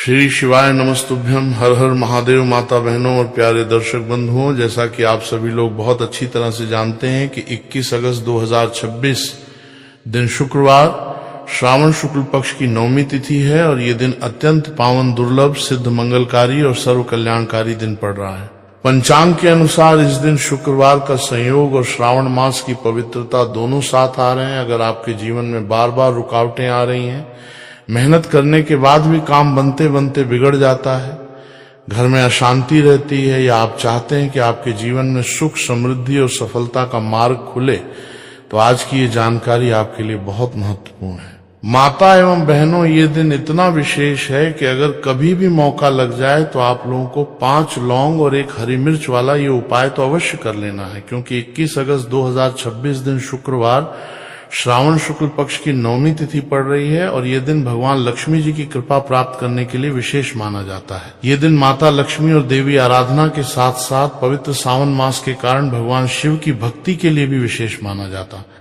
श्री शिवाय नमस्तुभ्यम। हर हर महादेव। माता बहनों और प्यारे दर्शक बंधुओं, जैसा कि आप सभी लोग बहुत अच्छी तरह से जानते हैं कि 21 अगस्त 2026 दिन शुक्रवार श्रावण शुक्ल पक्ष की 9वीं तिथि है और ये दिन अत्यंत पावन, दुर्लभ, सिद्ध, मंगलकारी और सर्व कल्याणकारी दिन पड़ रहा है। पंचांग के अनुसार इस दिन शुक्रवार का संयोग और श्रावण मास की पवित्रता दोनों साथ आ रहे हैं। अगर आपके जीवन में बार बार रुकावटें आ रही हैं, मेहनत करने के बाद भी काम बनते बनते बिगड़ जाता है, घर में अशांति रहती है, या आप चाहते हैं कि आपके जीवन में सुख, समृद्धि और सफलता का मार्ग खुले, तो आज की ये जानकारी आपके लिए बहुत महत्वपूर्ण है। माता एवं बहनों, ये दिन इतना विशेष है कि अगर कभी भी मौका लग जाए तो आप लोगों को 5 लौंग और 1 हरी मिर्च वाला ये उपाय तो अवश्य कर लेना है, क्योंकि 21 अगस्त 2026 दिन शुक्रवार श्रावण शुक्ल पक्ष की 9वीं तिथि पड़ रही है और ये दिन भगवान लक्ष्मी जी की कृपा प्राप्त करने के लिए विशेष माना जाता है। ये दिन माता लक्ष्मी और देवी आराधना के साथ साथ पवित्र सावन मास के कारण भगवान शिव की भक्ति के लिए भी विशेष माना जाता है।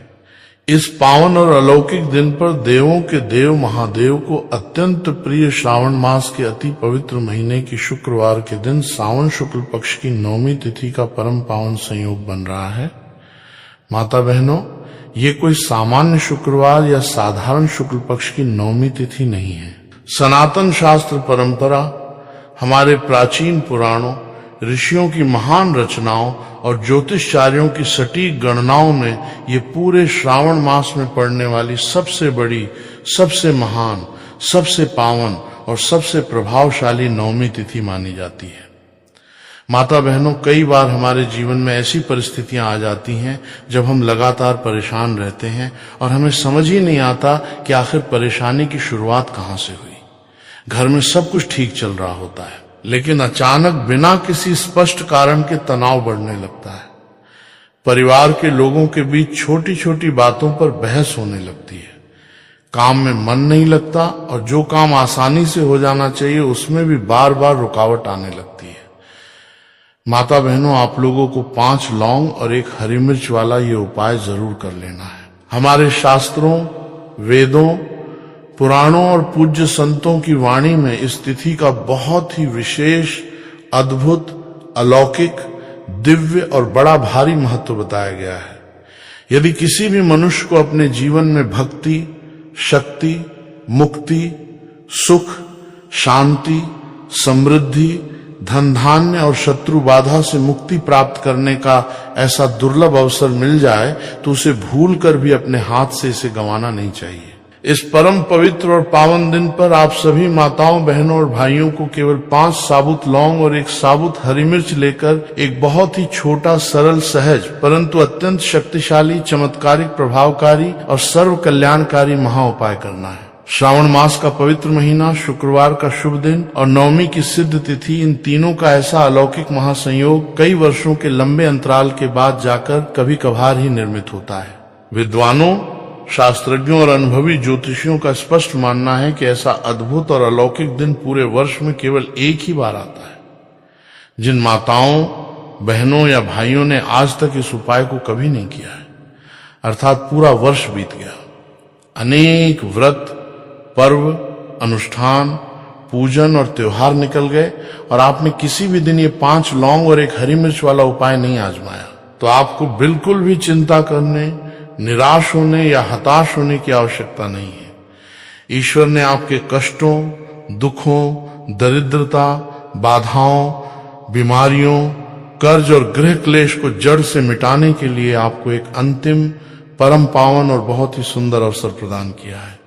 इस पावन और अलौकिक दिन पर देवों के देव महादेव को अत्यंत प्रिय श्रावण मास के अति पवित्र महीने की शुक्रवार के दिन सावन शुक्ल पक्ष की 9वीं तिथि का परम पावन संयोग बन रहा है। माता बहनों, ये कोई सामान्य शुक्रवार या साधारण शुक्ल पक्ष की 9वीं तिथि नहीं है। सनातन शास्त्र परंपरा, हमारे प्राचीन पुराणों, ऋषियों की महान रचनाओं और ज्योतिषचार्यों की सटीक गणनाओं में ये पूरे श्रावण मास में पड़ने वाली सबसे बड़ी, सबसे महान, सबसे पावन और सबसे प्रभावशाली 9वीं तिथि मानी जाती है। माता बहनों, कई बार हमारे जीवन में ऐसी परिस्थितियां आ जाती हैं जब हम लगातार परेशान रहते हैं और हमें समझ ही नहीं आता कि आखिर परेशानी की शुरुआत कहां से हुई। घर में सब कुछ ठीक चल रहा होता है, लेकिन अचानक बिना किसी स्पष्ट कारण के तनाव बढ़ने लगता है। परिवार के लोगों के बीच छोटी छोटी बातों पर बहस होने लगती है। काम में मन नहीं लगता और जो काम आसानी से हो जाना चाहिए उसमें भी बार बार रुकावट आने लगती है। माता बहनों, आप लोगों को 5 लौंग और 1 हरी मिर्च वाला ये उपाय जरूर कर लेना है। हमारे शास्त्रों, वेदों, पुराणों और पूज्य संतों की वाणी में इस तिथि का बहुत ही विशेष, अद्भुत, अलौकिक, दिव्य और बड़ा भारी महत्व बताया गया है। यदि किसी भी मनुष्य को अपने जीवन में भक्ति, शक्ति, मुक्ति, सुख, शांति, समृद्धि, धन धान्य और शत्रु बाधा से मुक्ति प्राप्त करने का ऐसा दुर्लभ अवसर मिल जाए तो उसे भूल कर भी अपने हाथ से इसे गंवाना नहीं चाहिए। इस परम पवित्र और पावन दिन पर आप सभी माताओं, बहनों और भाइयों को केवल 5 साबुत लौंग और 1 साबुत हरी मिर्च लेकर एक बहुत ही छोटा, सरल, सहज परंतु अत्यंत शक्तिशाली, चमत्कारिक, प्रभावकारी और सर्व कल्याणकारी महा उपाय करना है। श्रावण मास का पवित्र महीना, शुक्रवार का शुभ दिन और 9वीं की सिद्ध तिथि, इन तीनों का ऐसा अलौकिक महासंयोग कई वर्षों के लंबे अंतराल के बाद जाकर कभी कभार ही निर्मित होता है। विद्वानों, शास्त्रज्ञों और अनुभवी ज्योतिषियों का स्पष्ट मानना है कि ऐसा अद्भुत और अलौकिक दिन पूरे वर्ष में केवल एक ही बार आता है। जिन माताओं, बहनों या भाइयों ने आज तक इस उपाय को कभी नहीं किया है, अर्थात पूरा वर्ष बीत गया, अनेक व्रत, पर्व, अनुष्ठान, पूजन और त्योहार निकल गए और आपने किसी भी दिन ये 5 लौंग और 1 हरी मिर्च वाला उपाय नहीं आजमाया, तो आपको बिल्कुल भी चिंता करने, निराश होने या हताश होने की आवश्यकता नहीं है। ईश्वर ने आपके कष्टों, दुखों, दरिद्रता, बाधाओं, बीमारियों, कर्ज और गृह क्लेश को जड़ से मिटाने के लिए आपको एक अंतिम, परम पावन और बहुत ही सुंदर अवसर प्रदान किया है।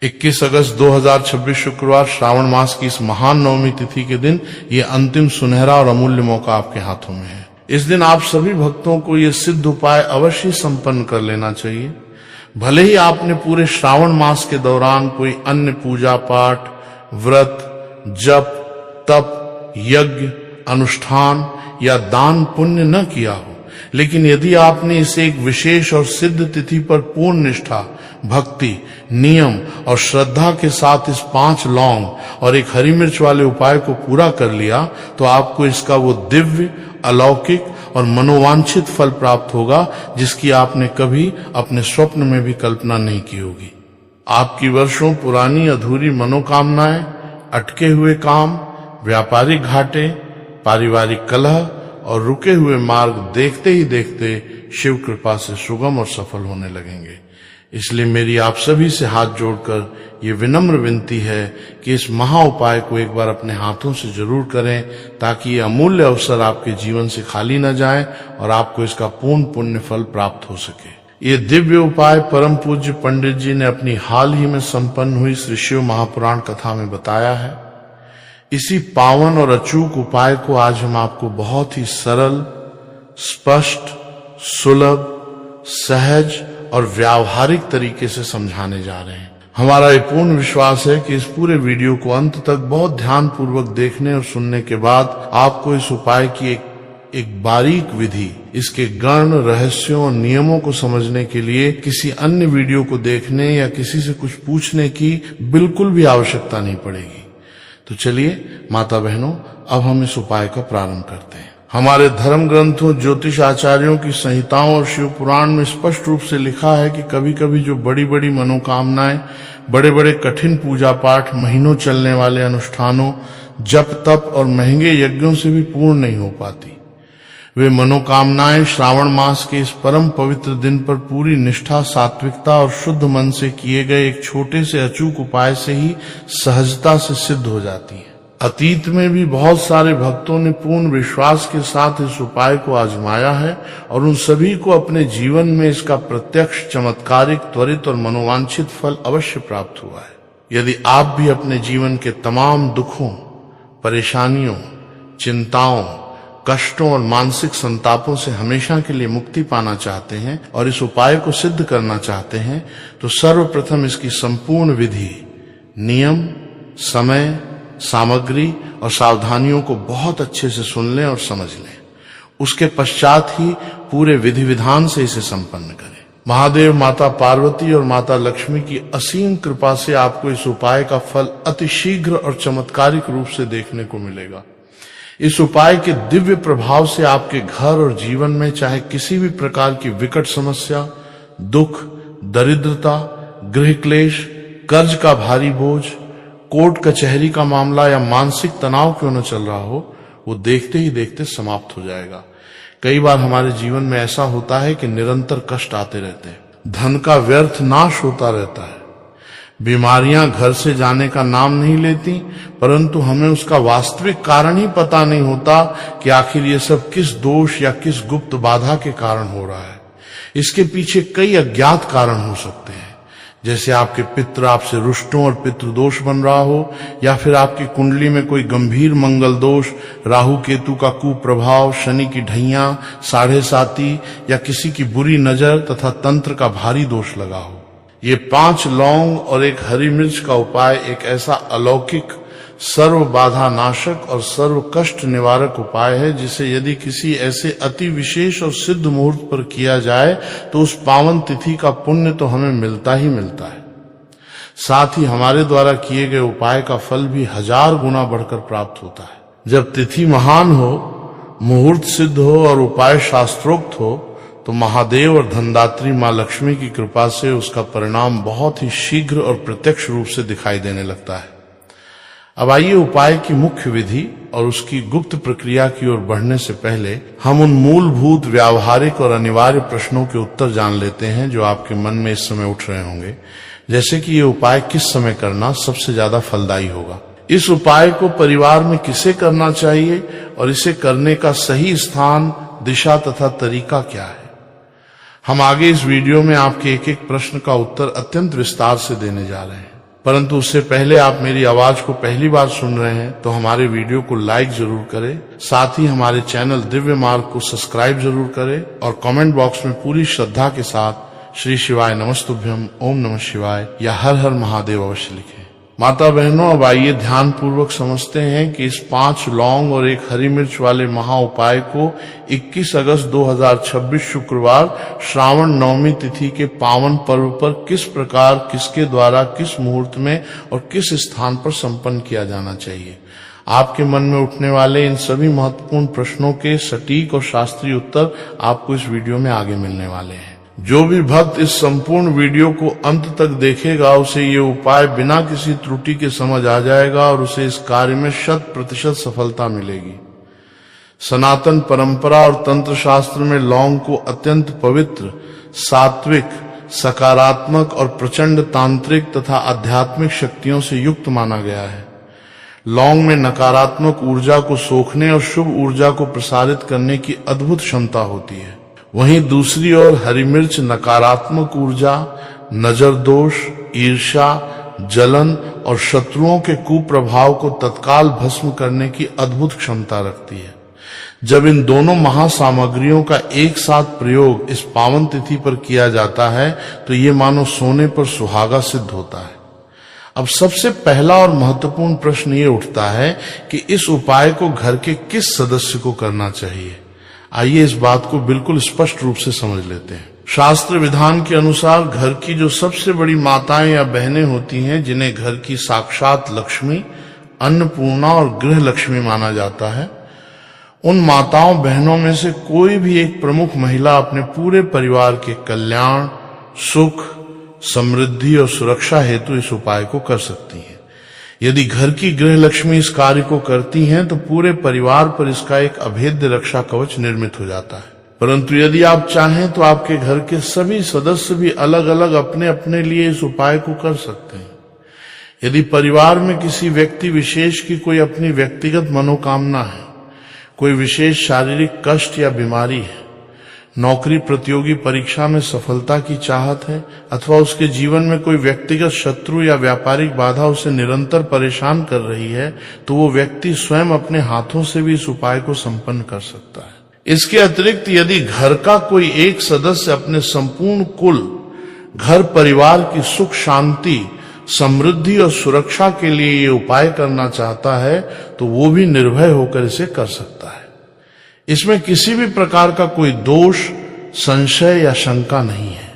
21 अगस्त 2026 शुक्रवार श्रावण मास की इस महान 9वीं तिथि के दिन ये अंतिम, सुनहरा और अमूल्य मौका आपके हाथों में है। इस दिन आप सभी भक्तों को ये सिद्ध उपाय अवश्य संपन्न कर लेना चाहिए। भले ही आपने पूरे श्रावण मास के दौरान कोई अन्य पूजा पाठ, व्रत, जप, तप, यज्ञ, अनुष्ठान या दान पुण्य न किया हो, लेकिन यदि आपने इसे एक विशेष और सिद्ध तिथि पर पूर्ण निष्ठा, भक्ति, नियम और श्रद्धा के साथ इस 5 लौंग और 1 हरी मिर्च वाले उपाय को पूरा कर लिया, तो आपको इसका वो दिव्य, अलौकिक और मनोवांछित फल प्राप्त होगा जिसकी आपने कभी अपने स्वप्न में भी कल्पना नहीं की होगी। आपकी वर्षों पुरानी अधूरी मनोकामनाएं अटके हुए काम, व्यापारिक घाटे, पारिवारिक कलह और रुके हुए मार्ग देखते ही देखते शिव कृपा से सुगम और सफल होने लगेंगे। इसलिए मेरी आप सभी से हाथ जोड़कर ये विनम्र विनती है कि इस महा उपाय को एक बार अपने हाथों से जरूर करें, ताकि ये अमूल्य अवसर आपके जीवन से खाली न जाए और आपको इसका पूर्ण पुण्य फल प्राप्त हो सके। ये दिव्य उपाय परम पूज्य पंडित जी ने अपनी हाल ही में संपन्न हुई श्री शिव महापुराण कथा में बताया है। इसी पावन और अचूक उपाय को आज हम आपको बहुत ही सरल, स्पष्ट, सुलभ, सहज और व्यावहारिक तरीके से समझाने जा रहे हैं। हमारा ये पूर्ण विश्वास है कि इस पूरे वीडियो को अंत तक बहुत ध्यान पूर्वक देखने और सुनने के बाद आपको इस उपाय की एक बारीक विधि, इसके गण, रहस्यों और नियमों को समझने के लिए किसी अन्य वीडियो को देखने या किसी से कुछ पूछने की बिल्कुल भी आवश्यकता नहीं पड़ेगी। तो चलिए माता बहनों, अब हम इस उपाय का प्रारंभ करते हैं। हमारे धर्म ग्रंथों, ज्योतिष आचार्यों की संहिताओं और शिव पुराण में स्पष्ट रूप से लिखा है कि कभी कभी जो बड़ी बड़ी मनोकामनाएं, बड़े बड़े कठिन पूजा पाठ, महीनों चलने वाले अनुष्ठानों, जप तप और महंगे यज्ञों से भी पूर्ण नहीं हो पाती, वे मनोकामनाएं श्रावण मास के इस परम पवित्र दिन पर पूरी निष्ठा, सात्विकता और शुद्ध मन से किए गए एक छोटे से अचूक उपाय से ही सहजता से सिद्ध हो जाती हैं। अतीत में भी बहुत सारे भक्तों ने पूर्ण विश्वास के साथ इस उपाय को आजमाया है और उन सभी को अपने जीवन में इसका प्रत्यक्ष, चमत्कारिक, त्वरित और मनोवांछित फल अवश्य प्राप्त हुआ है। यदि आप भी अपने जीवन के तमाम दुखों, परेशानियों, चिंताओं, कष्टों और मानसिक संतापों से हमेशा के लिए मुक्ति पाना चाहते हैं और इस उपाय को सिद्ध करना चाहते हैं, तो सर्वप्रथम इसकी संपूर्ण विधि, नियम, समय, सामग्री और सावधानियों को बहुत अच्छे से सुन लें और समझ लें। उसके पश्चात ही पूरे विधि विधान से इसे संपन्न करें। महादेव, माता पार्वती और माता लक्ष्मी की असीम कृपा से आपको इस उपाय का फल अतिशीघ्र और चमत्कारिक रूप से देखने को मिलेगा। इस उपाय के दिव्य प्रभाव से आपके घर और जीवन में चाहे किसी भी प्रकार की विकट समस्या, दुख, दरिद्रता, गृह क्लेश, कर्ज का भारी बोझ, कोर्ट कचहरी का मामला या मानसिक तनाव क्यों न चल रहा हो, वो देखते ही देखते समाप्त हो जाएगा। कई बार हमारे जीवन में ऐसा होता है कि निरंतर कष्ट आते रहते हैं, धन का व्यर्थ नाश होता रहता है, बीमारियां घर से जाने का नाम नहीं लेती, परंतु हमें उसका वास्तविक कारण ही पता नहीं होता कि आखिर ये सब किस दोष या किस गुप्त बाधा के कारण हो रहा है। इसके पीछे कई अज्ञात कारण हो सकते हैं, जैसे आपके पितृ आपसे रुष्टों और पितृदोष बन रहा हो, या फिर आपकी कुंडली में कोई गंभीर मंगल दोष, राहु केतु का कुप्रभाव, शनि की ढैया, साढ़े साती या किसी की बुरी नजर तथा तंत्र का भारी दोष लगा हो। ये 5 लौंग और 1 हरी मिर्च का उपाय एक ऐसा अलौकिक, सर्व बाधा नाशक और सर्व कष्ट निवारक उपाय है, जिसे यदि किसी ऐसे अति विशेष और सिद्ध मुहूर्त पर किया जाए तो उस पावन तिथि का पुण्य तो हमें मिलता ही मिलता है, साथ ही हमारे द्वारा किए गए उपाय का फल भी 1000 गुना बढ़कर प्राप्त होता है। जब तिथि महान हो, मुहूर्त सिद्ध हो और उपाय शास्त्रोक्त हो, तो महादेव और धनदात्री माँ लक्ष्मी की कृपा से उसका परिणाम बहुत ही शीघ्र और प्रत्यक्ष रूप से दिखाई देने लगता है। अब आइए उपाय की मुख्य विधि और उसकी गुप्त प्रक्रिया की ओर बढ़ने से पहले हम उन मूलभूत, व्यावहारिक और अनिवार्य प्रश्नों के उत्तर जान लेते हैं जो आपके मन में इस समय उठ रहे होंगे, जैसे कि ये उपाय किस समय करना सबसे ज्यादा फलदायी होगा, इस उपाय को परिवार में किसे करना चाहिए और इसे करने का सही स्थान, दिशा तथा तरीका क्या है। हम आगे इस वीडियो में आपके एक एक प्रश्न का उत्तर अत्यंत विस्तार से देने जा रहे हैं, परंतु उससे पहले आप मेरी आवाज को पहली बार सुन रहे हैं तो हमारे वीडियो को लाइक जरूर करें, साथ ही हमारे चैनल दिव्य मार्ग को सब्सक्राइब जरूर करें और कमेंट बॉक्स में पूरी श्रद्धा के साथ श्री शिवाय नमस्तुभ्यम, ओम नमः शिवाय या हर हर महादेव अवश्य लिखें। माता बहनों, अब आइए ध्यान पूर्वक समझते हैं कि इस 5 लौंग और 1 हरी मिर्च वाले महा उपाय को 21 अगस्त 2026 शुक्रवार श्रावण नवमी तिथि के पावन पर्व पर किस प्रकार, किसके द्वारा, किस मुहूर्त में और किस स्थान पर संपन्न किया जाना चाहिए। आपके मन में उठने वाले इन सभी महत्वपूर्ण प्रश्नों के सटीक और शास्त्रीय उत्तर आपको इस वीडियो में आगे मिलने वाले हैं। जो भी भक्त इस संपूर्ण वीडियो को अंत तक देखेगा उसे ये उपाय बिना किसी त्रुटि के समझ आ जाएगा और उसे इस कार्य में 100% सफलता मिलेगी। सनातन परंपरा और तंत्र शास्त्र में लौंग को अत्यंत पवित्र, सात्विक, सकारात्मक और प्रचंड तांत्रिक तथा आध्यात्मिक शक्तियों से युक्त माना गया है। लौंग में नकारात्मक ऊर्जा को सोखने और शुभ ऊर्जा को प्रसारित करने की अद्भुत क्षमता होती है। वहीं दूसरी ओर हरी मिर्च नकारात्मक ऊर्जा, नजर दोष, ईर्ष्या, जलन और शत्रुओं के कुप्रभाव को तत्काल भस्म करने की अद्भुत क्षमता रखती है। जब इन दोनों महासामग्रियों का एक साथ प्रयोग इस पावन तिथि पर किया जाता है तो ये मानो सोने पर सुहागा सिद्ध होता है। अब सबसे पहला और महत्वपूर्ण प्रश्न ये उठता है कि इस उपाय को घर के किस सदस्य को करना चाहिए। आइए इस बात को बिल्कुल स्पष्ट रूप से समझ लेते हैं। शास्त्र विधान के अनुसार घर की जो सबसे बड़ी माताएं या बहनें होती हैं, जिन्हें घर की साक्षात लक्ष्मी, अन्नपूर्णा और गृह लक्ष्मी माना जाता है, उन माताओं बहनों में से कोई भी एक प्रमुख महिला अपने पूरे परिवार के कल्याण, सुख, समृद्धि और सुरक्षा हेतु इस उपाय को कर सकती है। यदि घर की गृह लक्ष्मी इस कार्य को करती हैं तो पूरे परिवार पर इसका एक अभेद्य रक्षा कवच निर्मित हो जाता है। परंतु यदि आप चाहें तो आपके घर के सभी सदस्य भी अलग अलग अपने अपने लिए इस उपाय को कर सकते हैं। यदि परिवार में किसी व्यक्ति विशेष की कोई अपनी व्यक्तिगत मनोकामना है, कोई विशेष शारीरिक कष्ट या बीमारी है, नौकरी प्रतियोगी परीक्षा में सफलता की चाहत है, अथवा उसके जीवन में कोई व्यक्तिगत शत्रु या व्यापारिक बाधा उसे निरंतर परेशान कर रही है, तो वो व्यक्ति स्वयं अपने हाथों से भी इस उपाय को संपन्न कर सकता है। इसके अतिरिक्त यदि घर का कोई एक सदस्य अपने संपूर्ण कुल, घर परिवार की सुख शांति, समृद्धि और सुरक्षा के लिए ये उपाय करना चाहता है तो वो भी निर्भय होकर इसे कर सकता है। इसमें किसी भी प्रकार का कोई दोष, संशय या शंका नहीं है।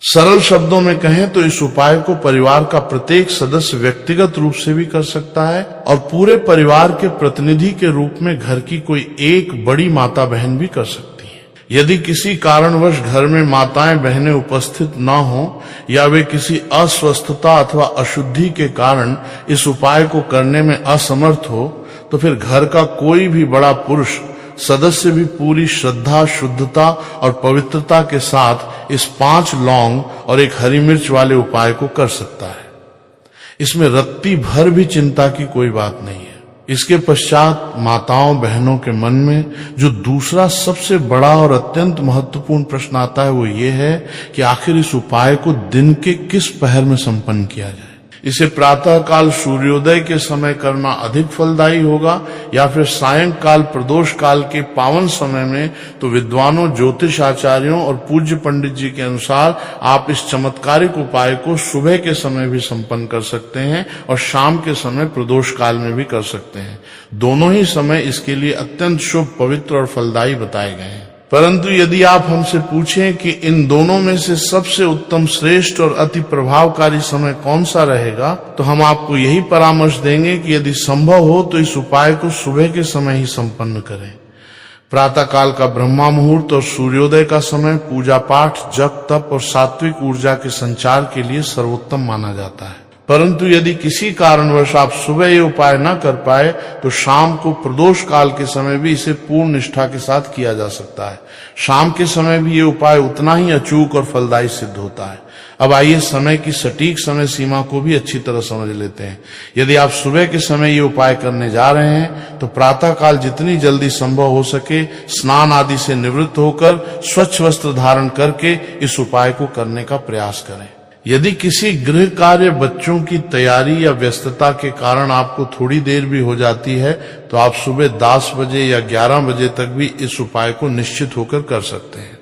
सरल शब्दों में कहें तो इस उपाय को परिवार का प्रत्येक सदस्य व्यक्तिगत रूप से भी कर सकता है और पूरे परिवार के प्रतिनिधि के रूप में घर की कोई एक बड़ी माता बहन भी कर सकती है। यदि किसी कारणवश घर में माताएं बहनें उपस्थित न हो या वे किसी अस्वस्थता अथवा अशुद्धि के कारण इस उपाय को करने में असमर्थ हो, तो फिर घर का कोई भी बड़ा पुरुष सदस्य भी पूरी श्रद्धा, शुद्धता और पवित्रता के साथ इस 5 लौंग और 1 हरी मिर्च वाले उपाय को कर सकता है। इसमें रत्ती भर भी चिंता की कोई बात नहीं है। इसके पश्चात माताओं बहनों के मन में जो दूसरा सबसे बड़ा और अत्यंत महत्वपूर्ण प्रश्न आता है वो ये है कि आखिर इस उपाय को दिन के किस पहर में संपन्न किया जाए। इसे प्रातः काल सूर्योदय के समय करना अधिक फलदायी होगा या फिर सायंकाल प्रदोष काल के पावन समय में, तो विद्वानों, ज्योतिष आचार्यों और पूज्य पंडित जी के अनुसार आप इस चमत्कारिक उपाय को सुबह के समय भी संपन्न कर सकते हैं और शाम के समय प्रदोष काल में भी कर सकते हैं। दोनों ही समय इसके लिए अत्यंत शुभ, पवित्र और फलदायी बताए गए हैं। परंतु यदि आप हमसे पूछें कि इन दोनों में से सबसे उत्तम, श्रेष्ठ और अति प्रभावकारी समय कौन सा रहेगा, तो हम आपको यही परामर्श देंगे कि यदि संभव हो तो इस उपाय को सुबह के समय ही संपन्न करें। प्रातः काल का ब्रह्मा मुहूर्त और सूर्योदय का समय पूजा पाठ, जप तप और सात्विक ऊर्जा के संचार के लिए सर्वोत्तम माना जाता है। परंतु यदि किसी कारणवश आप सुबह ये उपाय न कर पाए तो शाम को प्रदोष काल के समय भी इसे पूर्ण निष्ठा के साथ किया जा सकता है। शाम के समय भी ये उपाय उतना ही अचूक और फलदायी सिद्ध होता है। अब आइए समय की सटीक समय सीमा को भी अच्छी तरह समझ लेते हैं। यदि आप सुबह के समय ये उपाय करने जा रहे हैं तो प्रातः काल जितनी जल्दी संभव हो सके स्नान आदि से निवृत्त होकर स्वच्छ वस्त्र धारण करके इस उपाय को करने का प्रयास करें। यदि किसी गृह कार्य, बच्चों की तैयारी या व्यस्तता के कारण आपको थोड़ी देर भी हो जाती है तो आप सुबह 10 बजे या 11 बजे तक भी इस उपाय को निश्चित होकर कर सकते हैं।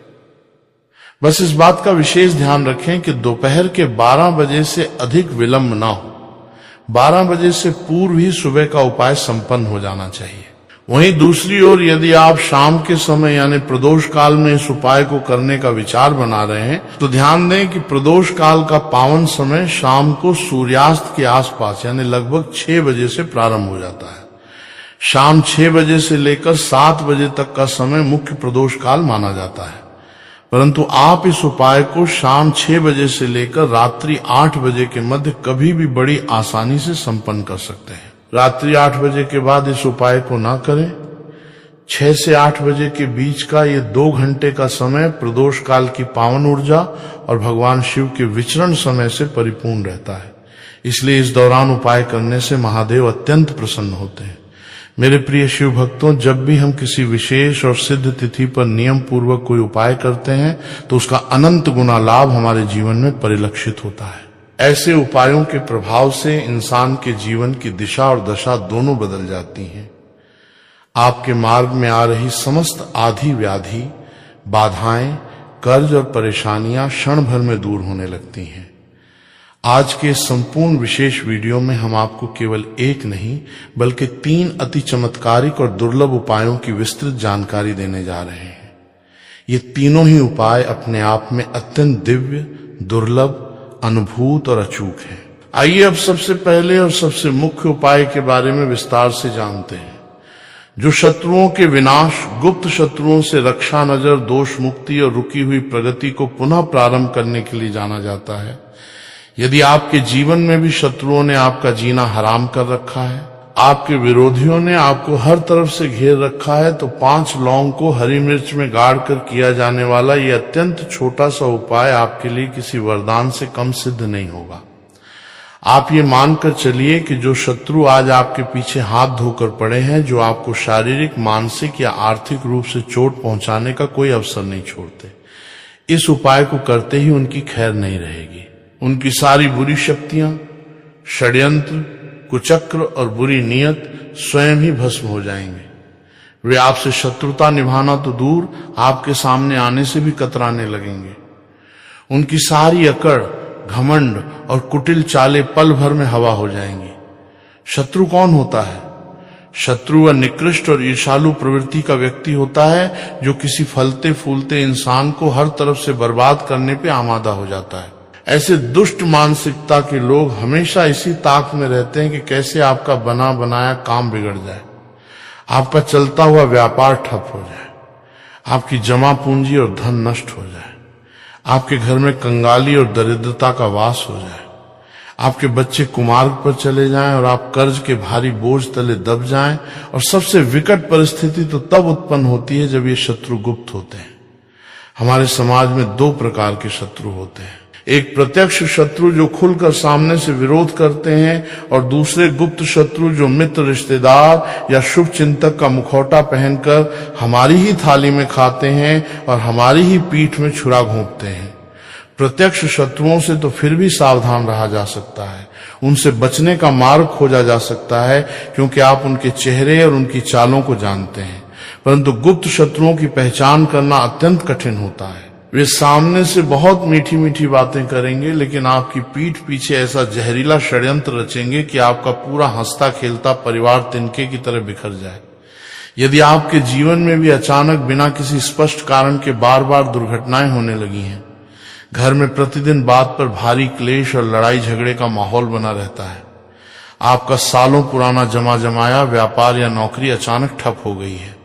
बस इस बात का विशेष ध्यान रखें कि दोपहर के 12 बजे से अधिक विलंब न हो। 12 बजे से पूर्व ही सुबह का उपाय संपन्न हो जाना चाहिए। वहीं दूसरी ओर यदि आप शाम के समय यानी प्रदोष काल में इस उपाय को करने का विचार बना रहे हैं तो ध्यान दें कि प्रदोष काल का पावन समय शाम को सूर्यास्त के आसपास यानी लगभग 6 बजे से प्रारंभ हो जाता है। शाम 6 बजे से लेकर 7 बजे तक का समय मुख्य प्रदोष काल माना जाता है। परंतु आप इस उपाय को शाम 6 बजे से लेकर रात्रि 8 बजे के मध्य कभी भी बड़ी आसानी से संपन्न कर सकते हैं। रात्रि 8 बजे के बाद इस उपाय को ना करें। 6 से 8 बजे के बीच का ये 2 घंटे का समय प्रदोष काल की पावन ऊर्जा और भगवान शिव के विचरण समय से परिपूर्ण रहता है। इसलिए इस दौरान उपाय करने से महादेव अत्यंत प्रसन्न होते हैं। मेरे प्रिय शिव भक्तों, जब भी हम किसी विशेष और सिद्ध तिथि पर नियम पूर्वक कोई उपाय करते हैं तो उसका अनंत गुना लाभ हमारे जीवन में परिलक्षित होता है। ऐसे उपायों के प्रभाव से इंसान के जीवन की दिशा और दशा दोनों बदल जाती हैं। आपके मार्ग में आ रही समस्त आधि व्याधि, बाधाएं, कर्ज और परेशानियां क्षण भर में दूर होने लगती हैं। आज के संपूर्ण विशेष वीडियो में हम आपको केवल एक नहीं बल्कि 3 अति चमत्कारिक और दुर्लभ उपायों की विस्तृत जानकारी देने जा रहे हैं। ये तीनों ही उपाय अपने आप में अत्यंत दिव्य, दुर्लभ, अनुभूत और अचूक हैं। आइए अब सबसे पहले और सबसे मुख्य उपाय के बारे में विस्तार से जानते हैं, जो शत्रुओं के विनाश, गुप्त शत्रुओं से रक्षा, नजर, दोष मुक्ति और रुकी हुई प्रगति को पुनः प्रारंभ करने के लिए जाना जाता है। यदि आपके जीवन में भी शत्रुओं ने आपका जीना हराम कर रखा है, आपके विरोधियों ने आपको हर तरफ से घेर रखा है, तो 5 लौंग को हरी मिर्च में गाड़ कर किया जाने वाला ये अत्यंत छोटा सा उपाय आपके लिए किसी वरदान से कम सिद्ध नहीं होगा। आप ये मानकर चलिए कि जो शत्रु आज आपके पीछे हाथ धोकर पड़े हैं, जो आपको शारीरिक, मानसिक या आर्थिक रूप से चोट पहुंचाने का कोई अवसर नहीं छोड़ते, इस उपाय को करते ही उनकी खैर नहीं रहेगी। उनकी सारी बुरी शक्तियां, षड्यंत्र, कुचक्र और बुरी नीयत स्वयं ही भस्म हो जाएंगे। वे आपसे शत्रुता निभाना तो दूर, आपके सामने आने से भी कतराने लगेंगे। उनकी सारी अकड़, घमंड और कुटिल चालें पल भर में हवा हो जाएंगी। शत्रु कौन होता है? शत्रु वह निकृष्ट और ईर्ष्यालु प्रवृत्ति का व्यक्ति होता है जो किसी फलते फूलते इंसान को हर तरफ से बर्बाद करने पे आमादा हो जाता है। ऐसे दुष्ट मानसिकता के लोग हमेशा इसी ताक में रहते हैं कि कैसे आपका बना बनाया काम बिगड़ जाए, आपका चलता हुआ व्यापार ठप हो जाए, आपकी जमा पूंजी और धन नष्ट हो जाए, आपके घर में कंगाली और दरिद्रता का वास हो जाए, आपके बच्चे कुमार्ग पर चले जाएं और आप कर्ज के भारी बोझ तले दब जाएं। और सबसे विकट परिस्थिति तो तब उत्पन्न होती है जब ये शत्रु गुप्त होते हैं। हमारे समाज में 2 प्रकार के शत्रु होते हैं, एक प्रत्यक्ष शत्रु जो खुलकर सामने से विरोध करते हैं, और दूसरे गुप्त शत्रु जो मित्र, रिश्तेदार या शुभ चिंतक का मुखौटा पहनकर हमारी ही थाली में खाते हैं और हमारी ही पीठ में छुरा घोंपते हैं। प्रत्यक्ष शत्रुओं से तो फिर भी सावधान रहा जा सकता है, उनसे बचने का मार्ग खोजा जा सकता है, क्योंकि आप उनके चेहरे और उनकी चालों को जानते हैं। परंतु गुप्त शत्रुओं की पहचान करना अत्यंत कठिन होता है। वे सामने से बहुत मीठी मीठी बातें करेंगे, लेकिन आपकी पीठ पीछे ऐसा जहरीला षड्यंत्र रचेंगे कि आपका पूरा हंसता खेलता परिवार तिनके की तरह बिखर जाए। यदि आपके जीवन में भी अचानक बिना किसी स्पष्ट कारण के बार बार दुर्घटनाएं होने लगी हैं, घर में प्रतिदिन बात पर भारी क्लेश और लड़ाई झगड़े का माहौल बना रहता है, आपका सालों पुराना जमा जमाया व्यापार या नौकरी अचानक ठप हो गई है,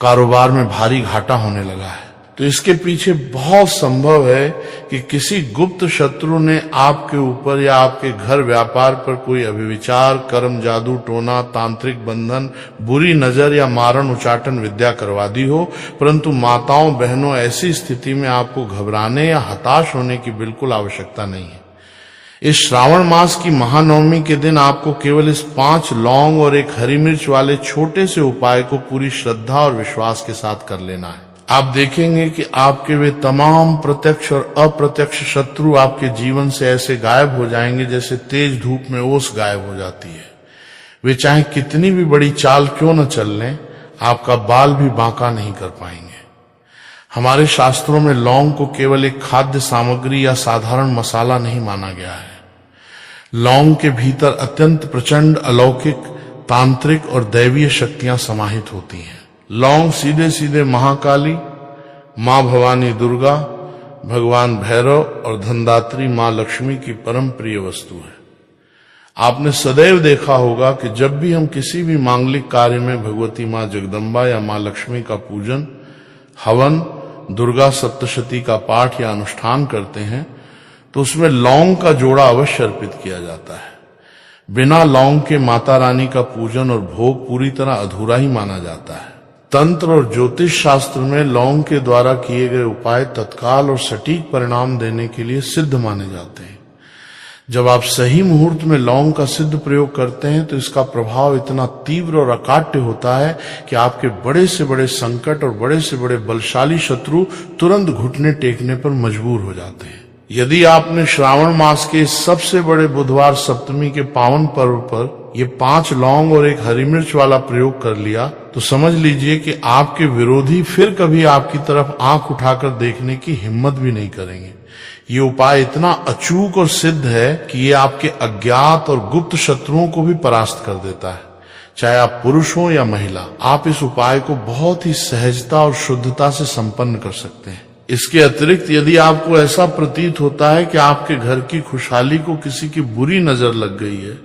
कारोबार में भारी घाटा होने लगा है, तो इसके पीछे बहुत संभव है कि किसी गुप्त शत्रु ने आपके ऊपर या आपके घर व्यापार पर कोई अभिविचार, कर्म, जादू टोना, तांत्रिक बंधन, बुरी नजर या मारण उचाटन विद्या करवा दी हो। परंतु माताओं, बहनों, ऐसी स्थिति में आपको घबराने या हताश होने की बिल्कुल आवश्यकता नहीं है। इस श्रावण मास की महानवमी के दिन आपको केवल इस 5 लौंग और 1 हरी मिर्च वाले छोटे से उपाय को पूरी श्रद्धा और विश्वास के साथ कर लेना है। आप देखेंगे कि आपके वे तमाम प्रत्यक्ष और अप्रत्यक्ष शत्रु आपके जीवन से ऐसे गायब हो जाएंगे जैसे तेज धूप में ओस गायब हो जाती है। वे चाहे कितनी भी बड़ी चाल क्यों न चल लें, आपका बाल भी बांका नहीं कर पाएंगे। हमारे शास्त्रों में लौंग को केवल एक खाद्य सामग्री या साधारण मसाला नहीं माना गया है। लौंग के भीतर अत्यंत प्रचंड अलौकिक, तांत्रिक और दैवीय शक्तियां समाहित होती हैं। लौंग सीधे सीधे महाकाली, मां भवानी दुर्गा, भगवान भैरव और धनदात्री मां लक्ष्मी की परम प्रिय वस्तु है। आपने सदैव देखा होगा कि जब भी हम किसी भी मांगलिक कार्य में भगवती मां जगदम्बा या मां लक्ष्मी का पूजन, हवन, दुर्गा सप्तशती का पाठ या अनुष्ठान करते हैं तो उसमें लौंग का जोड़ा अवश्य अर्पित किया जाता है। बिना लौंग के माता रानी का पूजन और भोग पूरी तरह अधूरा ही माना जाता है। तंत्र और ज्योतिष शास्त्र में लौंग के द्वारा किए गए उपाय तत्काल और सटीक परिणाम देने के लिए सिद्ध माने जाते हैं। जब आप सही मुहूर्त में लौंग का सिद्ध प्रयोग करते हैं तो इसका प्रभाव इतना तीव्र और अकाट्य होता है कि आपके बड़े से बड़े संकट और बड़े से बड़े बलशाली शत्रु तुरंत घुटने टेकने पर मजबूर हो जाते हैं। यदि आपने श्रावण मास के सबसे बड़े बुधवार सप्तमी के पावन पर्व पर ये 5 लौंग और 1 हरी मिर्च वाला प्रयोग कर लिया तो समझ लीजिए कि आपके विरोधी फिर कभी आपकी तरफ आंख उठाकर देखने की हिम्मत भी नहीं करेंगे। ये उपाय इतना अचूक और सिद्ध है कि ये आपके अज्ञात और गुप्त शत्रुओं को भी परास्त कर देता है। चाहे आप पुरुष हो या महिला, आप इस उपाय को बहुत ही सहजता और शुद्धता से संपन्न कर सकते हैं। इसके अतिरिक्त यदि आपको ऐसा प्रतीत होता है कि आपके घर की खुशहाली को किसी की बुरी नजर लग गई है,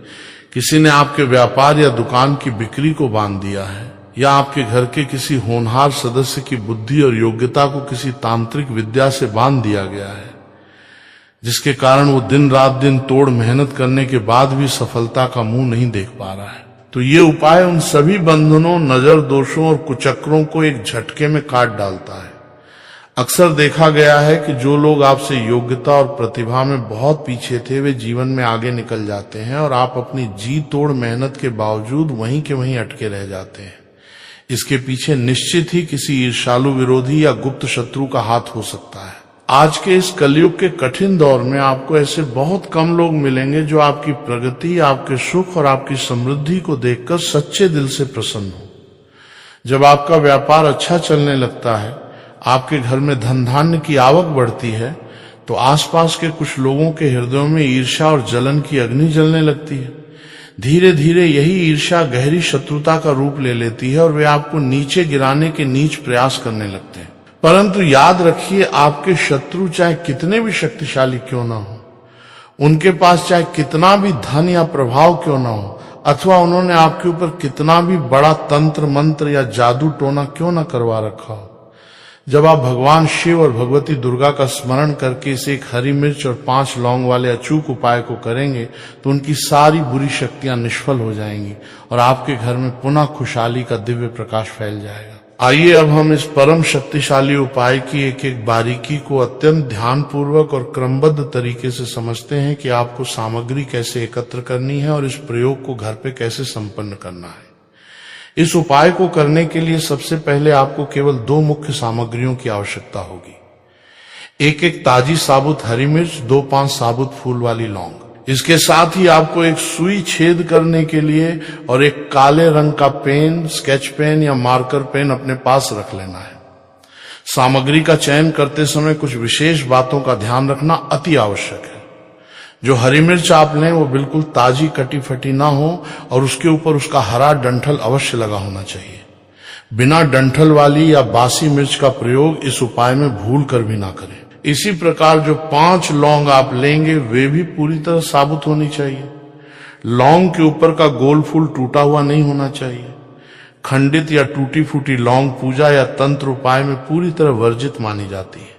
किसी ने आपके व्यापार या दुकान की बिक्री को बांध दिया है, या आपके घर के किसी होनहार सदस्य की बुद्धि और योग्यता को किसी तांत्रिक विद्या से बांध दिया गया है, जिसके कारण वो दिन रात दिन तोड़ मेहनत करने के बाद भी सफलता का मुंह नहीं देख पा रहा है, तो ये उपाय उन सभी बंधनों, नजर दोषों और कुचक्रों को एक झटके में काट डालता है। अक्सर देखा गया है कि जो लोग आपसे योग्यता और प्रतिभा में बहुत पीछे थे वे जीवन में आगे निकल जाते हैं और आप अपनी जी तोड़ मेहनत के बावजूद वहीं के वहीं अटके रह जाते हैं। इसके पीछे निश्चित ही किसी ईर्ष्यालु विरोधी या गुप्त शत्रु का हाथ हो सकता है। आज के इस कलयुग के कठिन दौर में आपको ऐसे बहुत कम लोग मिलेंगे जो आपकी प्रगति, आपके सुख और आपकी समृद्धि को देखकर सच्चे दिल से प्रसन्न हो। जब आपका व्यापार अच्छा चलने लगता है, आपके घर में धन धान्य की आवक बढ़ती है, तो आसपास के कुछ लोगों के हृदयों में ईर्ष्या और जलन की अग्नि जलने लगती है। धीरे धीरे यही ईर्ष्या गहरी शत्रुता का रूप ले लेती है और वे आपको नीचे गिराने के नीच प्रयास करने लगते हैं। परंतु याद रखिए, आपके शत्रु चाहे कितने भी शक्तिशाली क्यों ना हो, उनके पास चाहे कितना भी धन या प्रभाव क्यों ना हो, अथवा उन्होंने आपके ऊपर कितना भी बड़ा तंत्र मंत्र या जादू टोना क्यों ना करवा रखा हो, जब आप भगवान शिव और भगवती दुर्गा का स्मरण करके इसे 1 हरी मिर्च और 5 लौंग वाले अचूक उपाय को करेंगे तो उनकी सारी बुरी शक्तियां निष्फल हो जाएंगी और आपके घर में पुनः खुशहाली का दिव्य प्रकाश फैल जाएगा। आइए अब हम इस परम शक्तिशाली उपाय की एक एक बारीकी को अत्यंत ध्यानपूर्वक और क्रमबद्ध तरीके से समझते हैं कि आपको सामग्री कैसे एकत्र करनी है और इस प्रयोग को घर पे कैसे संपन्न करना है। इस उपाय को करने के लिए सबसे पहले आपको केवल 2 मुख्य सामग्रियों की आवश्यकता होगी। एक ताजी साबुत हरी मिर्च, 2-5 साबुत फूल वाली लौंग। इसके साथ ही आपको एक सुई छेद करने के लिए और एक काले रंग का पेन, स्केच पेन या मार्कर पेन अपने पास रख लेना है। सामग्री का चयन करते समय कुछ विशेष बातों का ध्यान रखना अति आवश्यक है। जो हरी मिर्च आप लें वो बिल्कुल ताजी कटी फटी ना हो और उसके ऊपर उसका हरा डंठल अवश्य लगा होना चाहिए। बिना डंठल वाली या बासी मिर्च का प्रयोग इस उपाय में भूल कर भी ना करें। इसी प्रकार जो 5 लौंग आप लेंगे वे भी पूरी तरह साबुत होनी चाहिए। लौंग के ऊपर का गोल फूल टूटा हुआ नहीं होना चाहिए। खंडित या टूटी फूटी लौंग पूजा या तंत्र उपाय में पूरी तरह वर्जित मानी जाती है।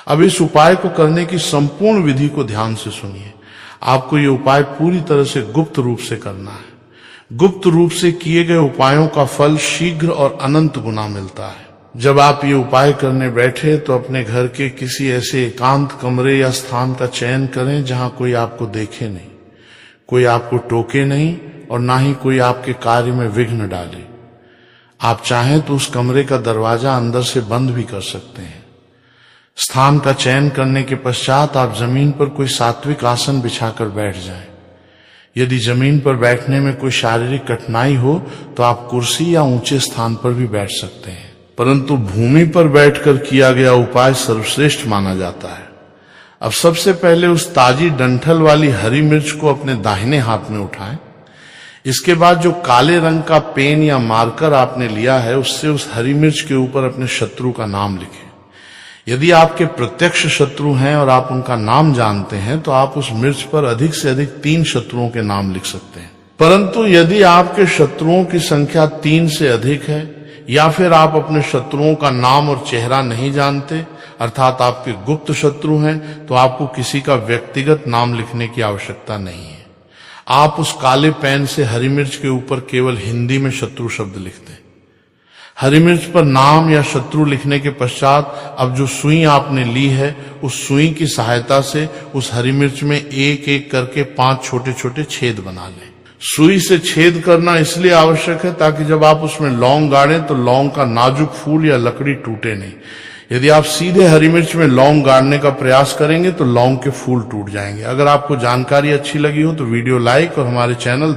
अब इस उपाय को करने की संपूर्ण विधि को ध्यान से सुनिए। आपको ये उपाय पूरी तरह से गुप्त रूप से करना है। गुप्त रूप से किए गए उपायों का फल शीघ्र और अनंत गुना मिलता है। जब आप ये उपाय करने बैठे तो अपने घर के किसी ऐसे एकांत कमरे या स्थान का चयन करें जहां कोई आपको देखे नहीं, कोई आपको टोके नहीं और ना ही कोई आपके कार्य में विघ्न डाले। आप चाहें तो उस कमरे का दरवाजा अंदर से बंद भी कर सकते हैं। स्थान का चयन करने के पश्चात आप जमीन पर कोई सात्विक आसन बिछाकर बैठ जाएं। यदि जमीन पर बैठने में कोई शारीरिक कठिनाई हो तो आप कुर्सी या ऊंचे स्थान पर भी बैठ सकते हैं, परंतु भूमि पर बैठकर किया गया उपाय सर्वश्रेष्ठ माना जाता है। अब सबसे पहले उस ताजी डंठल वाली हरी मिर्च को अपने दाहिने हाथ में उठाएं। इसके बाद जो काले रंग का पेन या मार्कर आपने लिया है उससे उस हरी मिर्च के ऊपर अपने शत्रु का नाम लिखें। यदि आपके प्रत्यक्ष शत्रु हैं और आप उनका नाम जानते हैं तो आप उस मिर्च पर अधिक से अधिक 3 शत्रुओं के नाम लिख सकते हैं। परंतु यदि आपके शत्रुओं की संख्या 3 से अधिक है या फिर आप अपने शत्रुओं का नाम और चेहरा नहीं जानते, अर्थात आपके गुप्त शत्रु हैं, तो आपको किसी का व्यक्तिगत नाम लिखने की आवश्यकता नहीं है। आप उस काले पेन से हरी मिर्च के ऊपर केवल हिंदी में शत्रु शब्द लिख दें। हरी मिर्च पर नाम या शत्रु लिखने के पश्चात अब जो सुई आपने ली है, उस सुई की सहायता से उस हरी मिर्च में एक एक करके 5 छोटे छोटे छेद बना लें। सुई से छेद करना इसलिए आवश्यक है ताकि जब आप उसमें लौंग गाड़ें तो लौंग का नाजुक फूल या लकड़ी टूटे नहीं। यदि आप सीधे हरी मिर्च में लौंग गाड़ने का प्रयास करेंगे तो लौंग के फूल टूट जाएंगे। अगर आपको जानकारी अच्छी लगी हो तो वीडियो लाइक और हमारे चैनल